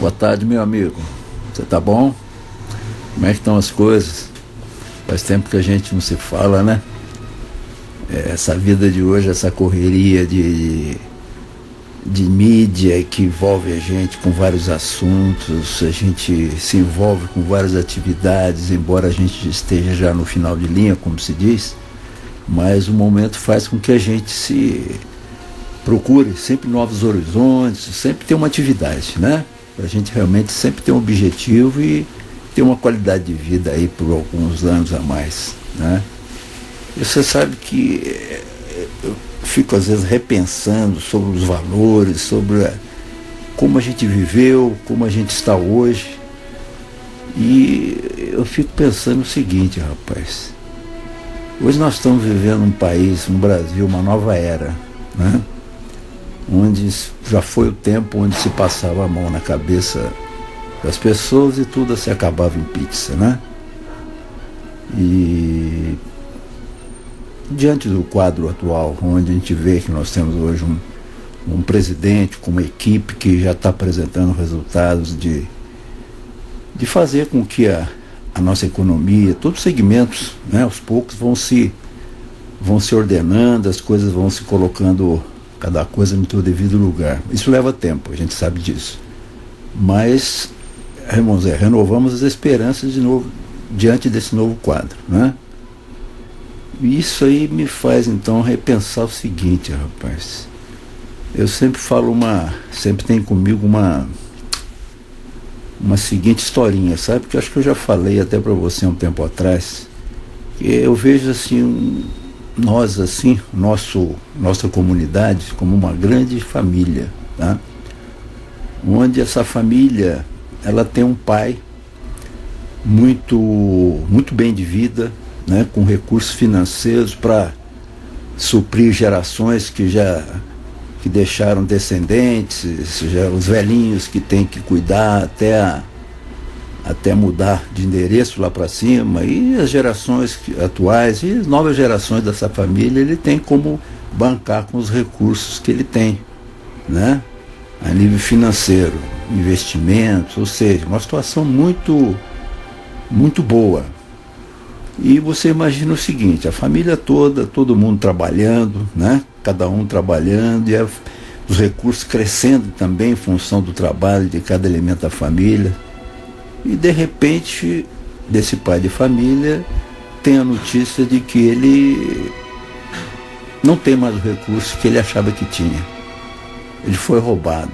Boa tarde, meu amigo. Você tá bom? Como é que estão as coisas? Faz tempo que a gente não se fala, né? Essa vida de hoje, essa correria de mídia que envolve a gente com vários assuntos, a gente se envolve com várias atividades, embora a gente esteja já no final de linha, como se diz, mas o momento faz com que a gente se procure sempre novos horizontes, sempre ter uma atividade, né? Para a gente realmente sempre ter um objetivo e ter uma qualidade de vida aí por alguns anos a mais, né? E você sabe que eu fico às vezes repensando sobre os valores, sobre como a gente viveu, como a gente está hoje. E eu fico pensando o seguinte, rapaz. Hoje nós estamos vivendo um país, um Brasil, uma nova era, né? Onde já foi o tempo onde se passava a mão na cabeça das pessoas e tudo se acabava em pizza, né? E diante do quadro atual, onde a gente vê que nós temos hoje um presidente com uma equipe que já está apresentando resultados de fazer com que a nossa economia, todos os segmentos, né, aos poucos vão se ordenando, as coisas vão se colocando, cada coisa no seu devido lugar. Isso leva tempo, a gente sabe disso. Mas, irmãos, renovamos as esperanças de novo, diante desse novo quadro, né? Isso aí me faz então repensar o seguinte, rapaz. Eu sempre falo sempre tem comigo uma seguinte historinha, sabe? Porque eu acho que eu já falei até para você um tempo atrás. Que eu vejo assim, nós assim, nossa comunidade como uma grande família, tá? Onde essa família, ela tem um pai muito bem de vida, né, com recursos financeiros para suprir gerações que deixaram descendentes, já os velhinhos que têm que cuidar até mudar de endereço lá para cima, e as gerações atuais e as novas gerações dessa família, ele tem como bancar com os recursos que ele tem, né, a nível financeiro, investimentos, ou seja, uma situação muito boa. E você imagina o seguinte, a família toda, todo mundo trabalhando, né? Cada um trabalhando e os recursos crescendo também em função do trabalho de cada elemento da família. E de repente, desse pai de família, tem a notícia de que ele não tem mais os recursos que ele achava que tinha. Ele foi roubado.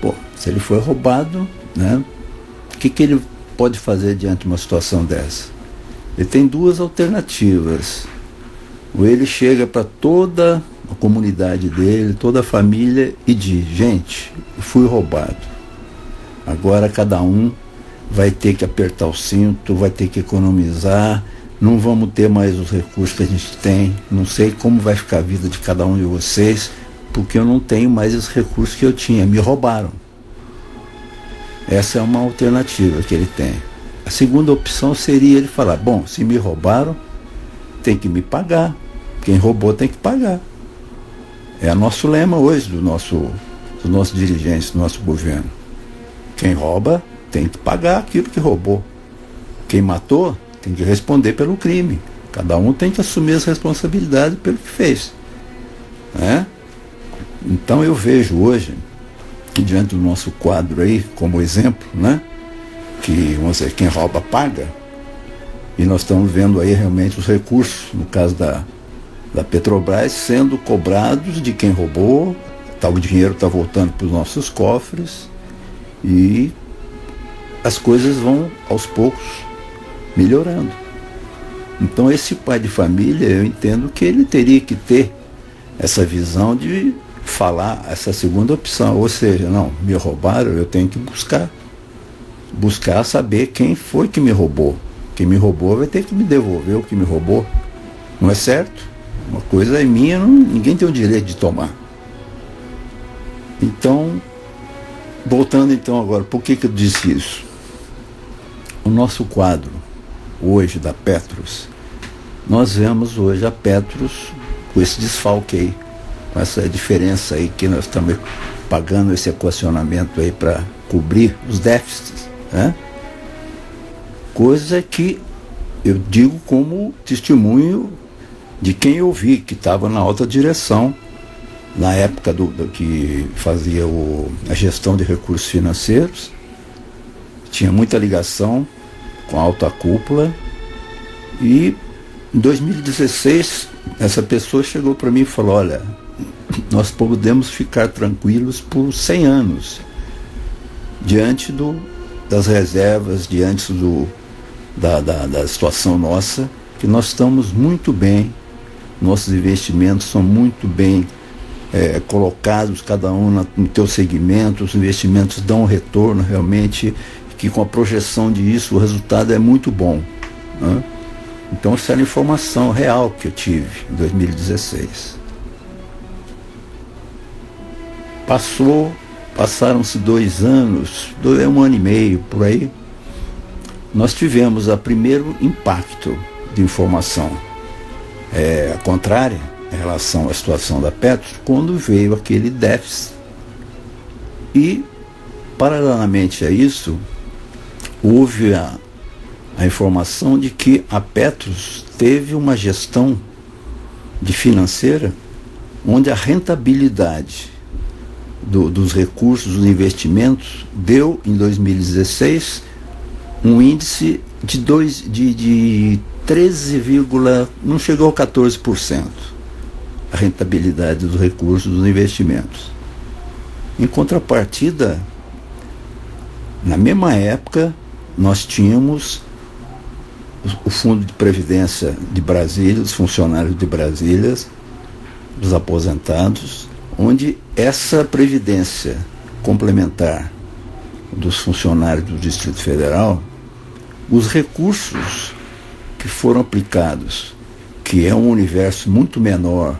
Bom, se ele foi roubado, né? O que ele pode fazer diante de uma situação dessa? Ele tem duas alternativas. Ou ele chega para toda a comunidade dele, toda a família, e diz: gente, eu fui roubado. Agora cada um vai ter que apertar o cinto, vai ter que economizar, não vamos ter mais os recursos que a gente tem, não sei como vai ficar a vida de cada um de vocês, porque eu não tenho mais os recursos que eu tinha, me roubaram. Essa é uma alternativa que ele tem. A segunda opção seria ele falar: bom, se me roubaram, tem que me pagar. Quem roubou tem que pagar. É o nosso lema hoje dos nossos dirigentes, do nosso governo. Quem rouba tem que pagar aquilo que roubou. Quem matou tem que responder pelo crime. Cada um tem que assumir as responsabilidades pelo que fez, né? Então eu vejo hoje, diante do nosso quadro aí, como exemplo, né, que, vamos dizer, quem rouba paga, e nós estamos vendo aí realmente os recursos, no caso da Petrobras, sendo cobrados de quem roubou, o dinheiro está voltando para os nossos cofres, e as coisas vão, aos poucos, melhorando. Então esse pai de família, eu entendo que ele teria que ter essa visão de falar essa segunda opção, ou seja, não, me roubaram, eu tenho que buscar saber quem foi que me roubou. Quem me roubou vai ter que me devolver o que me roubou. Não é certo? Uma coisa é minha, ninguém tem o direito de tomar. Então, voltando então agora, por que eu disse isso? O nosso quadro hoje da Petros, nós vemos hoje a Petros com esse desfalque aí, com essa diferença aí que nós estamos pagando esse equacionamento aí para cobrir os déficits, né? Coisa que eu digo como testemunho de quem eu vi, que estava na alta direção, na época do que fazia a gestão de recursos financeiros, tinha muita ligação com a alta cúpula, e em 2016 essa pessoa chegou para mim e falou: olha, nós podemos ficar tranquilos por 100 anos diante das reservas, diante da situação nossa, que nós estamos muito bem, nossos investimentos são muito bem colocados, cada um no teu segmento, os investimentos dão um retorno realmente, que com a projeção disso o resultado é muito bom, né? Então essa era a informação real que eu tive em 2016. Passaram-se 2 anos, um ano e meio por aí, nós tivemos o primeiro impacto de informação contrária em relação à situação da Petros, quando veio aquele déficit. E, paralelamente a isso, houve a informação de que a Petros teve uma gestão financeira onde a rentabilidade dos recursos, dos investimentos, deu em 2016 um índice de 13, não chegou a 14%, a rentabilidade dos recursos, dos investimentos. Em contrapartida, na mesma época, nós tínhamos o Fundo de Previdência de Brasília, dos funcionários de Brasília, dos aposentados, onde essa previdência complementar dos funcionários do Distrito Federal, os recursos que foram aplicados, que é um universo muito menor,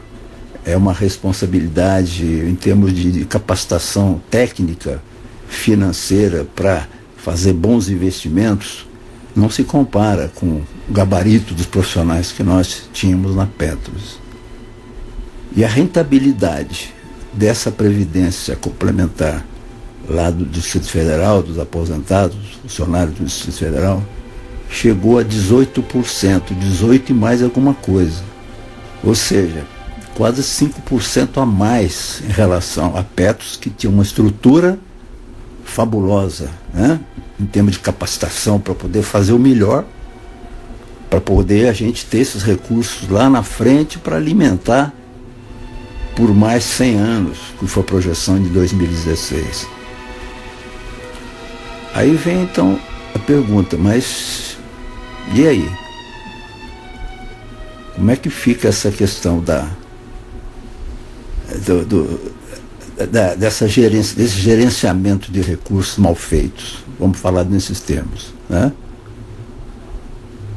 é uma responsabilidade em termos de capacitação técnica, financeira, para fazer bons investimentos, não se compara com o gabarito dos profissionais que nós tínhamos na Petros. E a rentabilidade dessa previdência complementar lá do Distrito Federal, dos aposentados, funcionários do Distrito Federal, chegou a 18%, 18 e mais alguma coisa. Ou seja, quase 5% a mais em relação a Petros, que tinha uma estrutura fabulosa, né? Em termos de capacitação, para poder fazer o melhor, para poder a gente ter esses recursos lá na frente para alimentar por mais 100 anos, que foi a projeção de 2016. Aí vem então a pergunta, mas e aí? Como é que fica essa questão desse gerenciamento de recursos mal feitos? Vamos falar nesses termos, né?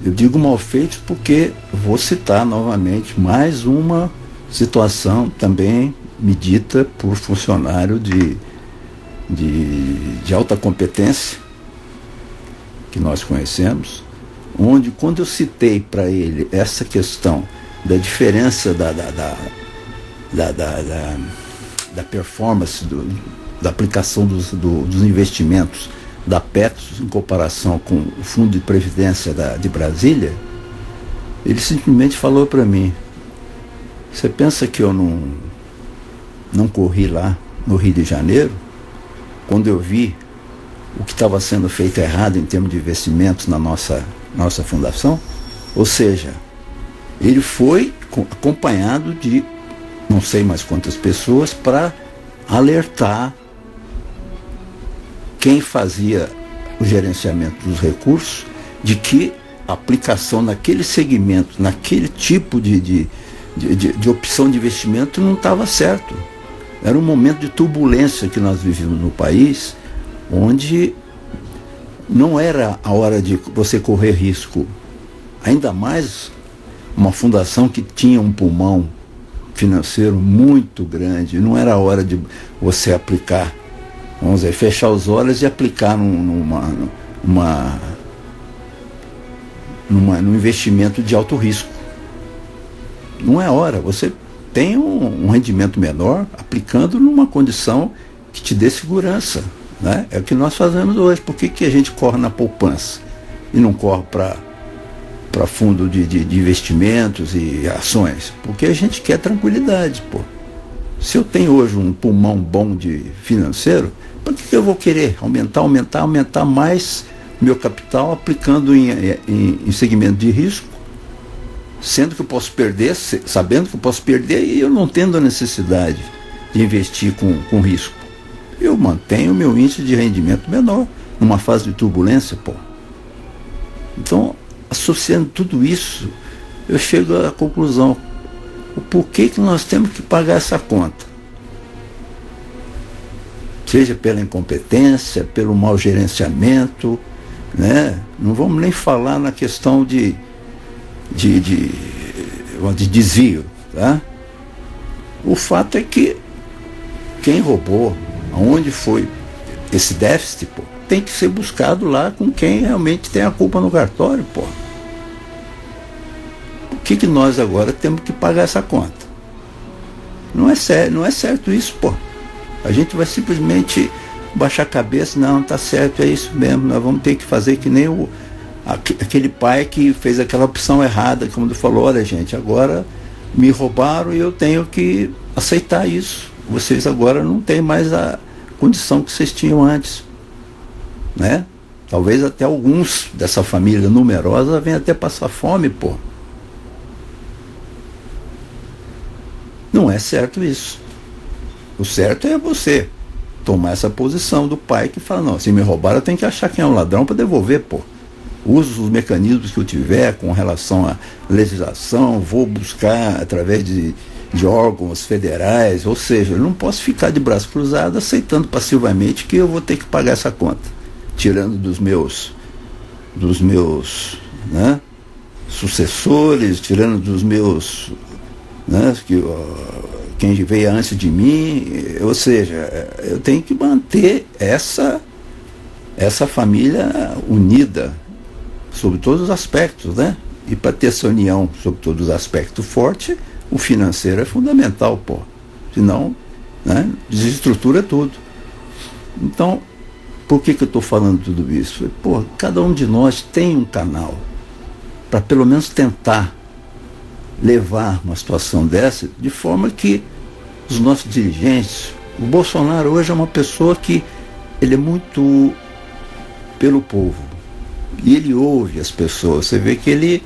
Eu digo mal feitos porque vou citar novamente mais uma situação também medida por funcionário de alta competência que nós conhecemos, onde, quando eu citei para ele essa questão da diferença da performance, da aplicação dos investimentos da Petros em comparação com o Fundo de Previdência de Brasília, ele simplesmente falou para mim: você pensa que eu não corri lá no Rio de Janeiro, quando eu vi o que estava sendo feito errado em termos de investimentos na nossa fundação? Ou seja, ele foi acompanhado de não sei mais quantas pessoas para alertar quem fazia o gerenciamento dos recursos de que a aplicação naquele segmento, naquele tipo de opção de investimento não estava certo. Era um momento de turbulência que nós vivíamos no país, onde não era a hora de você correr risco. Ainda mais uma fundação que tinha um pulmão financeiro muito grande. Não era a hora de você aplicar, vamos dizer, fechar os olhos e aplicar num investimento de alto risco. Não é hora. Você tem um rendimento menor aplicando numa condição que te dê segurança, né? É o que nós fazemos hoje. Por que a gente corre na poupança e não corre para fundo de investimentos e ações? Porque a gente quer tranquilidade, pô. Se eu tenho hoje um pulmão bom de financeiro, por que eu vou querer aumentar mais meu capital aplicando em segmento de risco, sendo que eu posso perder, sabendo que eu posso perder e eu não tendo a necessidade de investir com risco? Eu mantenho o meu índice de rendimento menor numa fase de turbulência, pô. Então, associando tudo isso, eu chego à conclusão: o porquê que nós temos que pagar essa conta? Seja pela incompetência, pelo mau gerenciamento, né? Não vamos nem falar na questão de desvio, tá? O fato é que quem roubou, aonde foi esse déficit, pô, tem que ser buscado lá com quem realmente tem a culpa no cartório, pô. Por que nós agora temos que pagar essa conta? Não é certo isso, pô. A gente vai simplesmente baixar a cabeça: não, tá certo, é isso mesmo, nós vamos ter que fazer que nem aquele pai que fez aquela opção errada, como tu falou: olha, gente, agora me roubaram e eu tenho que aceitar isso. Vocês agora não têm mais a condição que vocês tinham antes, né? Talvez até alguns dessa família numerosa venham até passar fome, pô. Não é certo isso. O certo é você tomar essa posição do pai que fala: não, se me roubaram eu tenho que achar quem é o ladrão para devolver, pô. Uso os mecanismos que eu tiver com relação à legislação, vou buscar através de órgãos federais, ou seja, eu não posso ficar de braço cruzado aceitando passivamente que eu vou ter que pagar essa conta, tirando dos meus né, sucessores, tirando dos meus, né, quem veio antes de mim. Ou seja, eu tenho que manter essa família unida sobre todos os aspectos, né? E para ter essa união sobre todos os aspectos forte, o financeiro é fundamental, pô. Senão, né, desestrutura tudo. Então, por que eu estou falando tudo isso? Pô, cada um de nós tem um canal para pelo menos tentar levar uma situação dessa de forma que os nossos dirigentes... O Bolsonaro hoje é uma pessoa que ele é muito pelo povo e ele ouve as pessoas. Você vê que ele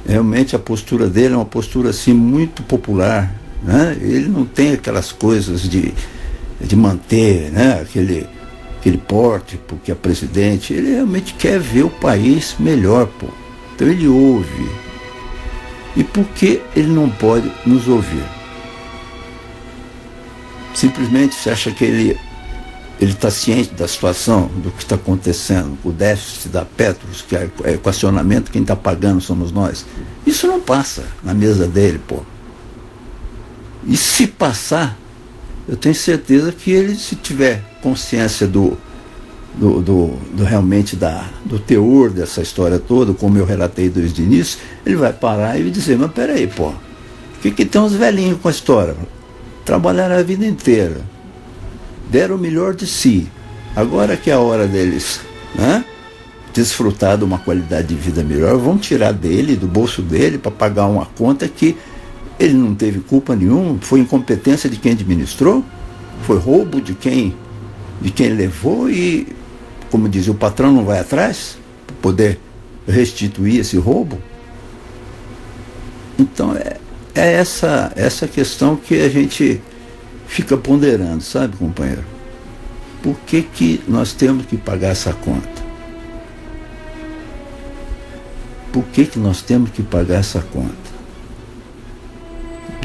realmente, a postura dele é uma postura assim muito popular, né? Ele não tem aquelas coisas de manter, né, aquele porte porque é presidente. Ele realmente quer ver o país melhor, pô. Então ele ouve. E por que ele não pode nos ouvir? Simplesmente você acha que ele está ciente da situação, do que está acontecendo, o déficit da Petros, que é equacionamento, quem está pagando somos nós. Isso não passa na mesa dele, pô. E se passar, eu tenho certeza que ele, se tiver consciência do realmente do teor dessa história toda, como eu relatei desde o início, ele vai parar e vai dizer: mas peraí, pô, o que tem uns velhinhos com a história? Trabalharam a vida inteira, deram o melhor de si, agora que é a hora deles, né, desfrutar de uma qualidade de vida melhor, vão tirar dele, do bolso dele, para pagar uma conta que ele não teve culpa nenhuma, foi incompetência de quem administrou, foi roubo de quem levou e, como diz, o patrão não vai atrás para poder restituir esse roubo. Então é essa questão que a gente fica ponderando, sabe, companheiro? Por que nós temos que pagar essa conta? Por que nós temos que pagar essa conta?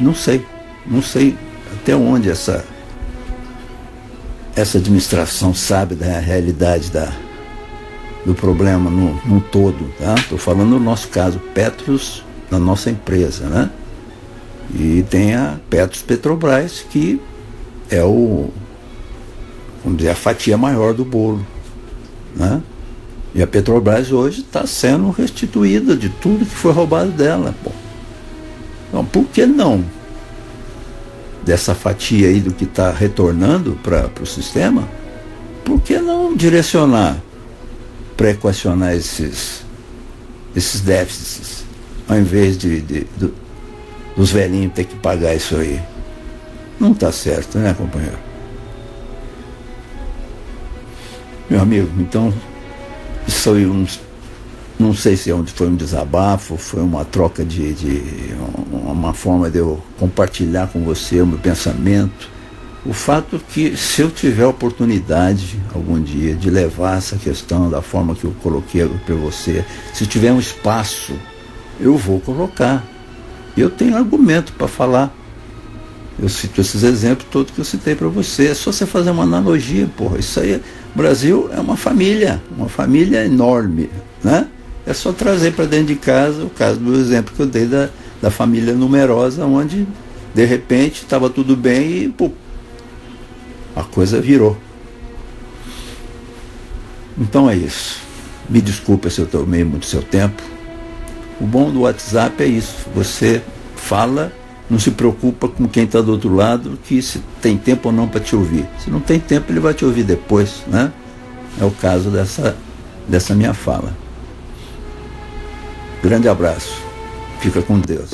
Não sei até onde essa administração sabe da realidade do problema no todo, tá? Estou falando no nosso caso, Petros, na nossa empresa, né? E tem a Petrobras, que é vamos dizer, a fatia maior do bolo, né? E a Petrobras hoje está sendo restituída de tudo que foi roubado dela, pô. Então, por que não dessa fatia aí do que está retornando para o sistema, por que não direcionar para equacionar esses déficits, ao invés dos velhinhos ter que pagar isso aí? Não está certo, né, companheiro? Meu amigo, então, isso aí não sei se foi um desabafo, foi uma troca uma forma de eu compartilhar com você o meu pensamento. O fato que, se eu tiver a oportunidade algum dia de levar essa questão da forma que eu coloquei para você, se tiver um espaço, eu vou colocar. Eu tenho argumento para falar. Eu cito esses exemplos todos que eu citei para você. É só você fazer uma analogia, porra. Isso aí, o Brasil é uma família enorme, né? É só trazer para dentro de casa o caso do exemplo que eu dei da família numerosa, onde de repente estava tudo bem e pô, a coisa virou. Então é isso. Me desculpa se eu tomei muito seu tempo. O bom do WhatsApp é isso. Você fala, não se preocupa com quem está do outro lado, que se tem tempo ou não para te ouvir. Se não tem tempo, ele vai te ouvir depois, né? É o caso dessa minha fala. Grande abraço. Fica com Deus.